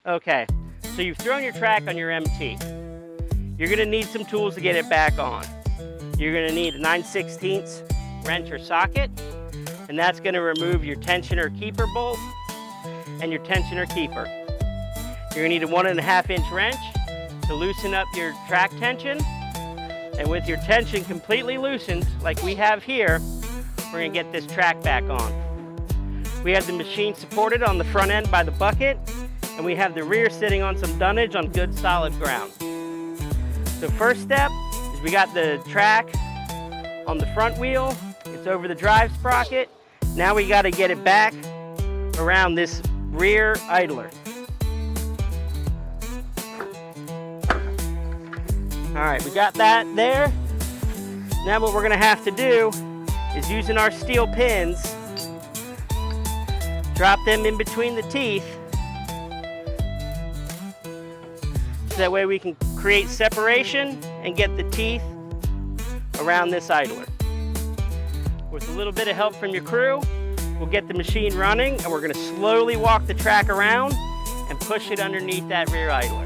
Okay, so you've thrown your track on your MT. You're gonna need some tools to get it back on. You're gonna need a 9/16 wrench or socket, and that's gonna remove your tensioner keeper bolt and your tensioner keeper. You're gonna need a 1.5-inch wrench to loosen up your track tension. And with your tension completely loosened, like we have here, we're gonna get this track back on. We have the machine supported on the front end by the bucket, and we have the rear sitting on some dunnage on good solid ground. So first step is we got the track on the front wheel. It's over the drive sprocket. Now we got to get it back around this rear idler. All right, we got that there. Now what we're gonna have to do is, using our steel pins, drop them in between the teeth. So that way we can create separation and get the teeth around this idler. With a little bit of help from your crew, we'll get the machine running, and we're gonna slowly walk the track around and push it underneath that rear idler.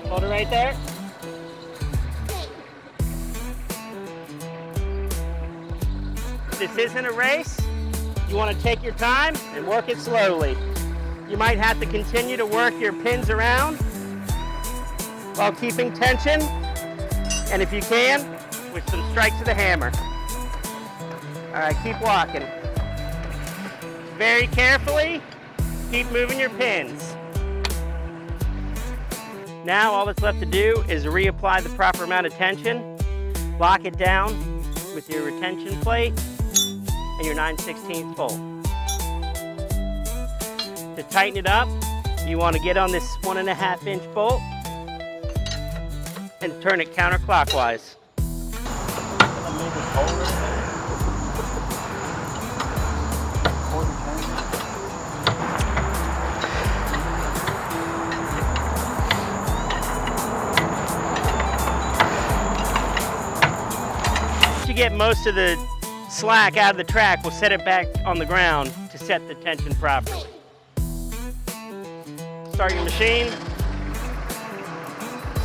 Hold it right there. This isn't a race. You want to take your time and work it slowly. You might have to continue to work your pins around while keeping tension, and if you can, with some strikes of the hammer. All right, keep walking. Very carefully, keep moving your pins. Now all that's left to do is reapply the proper amount of tension, lock it down with your retention plate and your 9/16 bolt. To tighten it up, you want to get on this 1.5-inch bolt and turn it counterclockwise. To get most of the slack out of the track, we'll set it back on the ground to set the tension properly. Start your machine.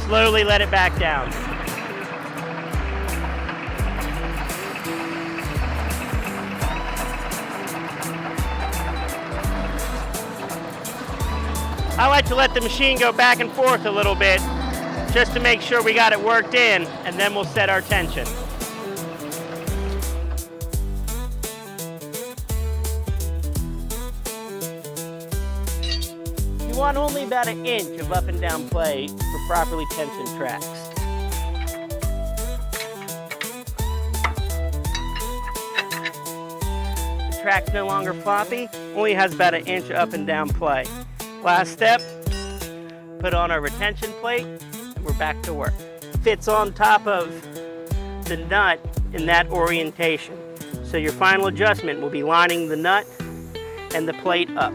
Slowly let it back down. I like to let the machine go back and forth a little bit just to make sure we got it worked in, and then we'll set our tension. You want only about 1 inch of up and down play for properly tensioned tracks. The track's no longer floppy, only has about 1 inch up and down play. Last step, put on our retention plate, and we're back to work. Fits on top of the nut in that orientation. So your final adjustment will be lining the nut and the plate up.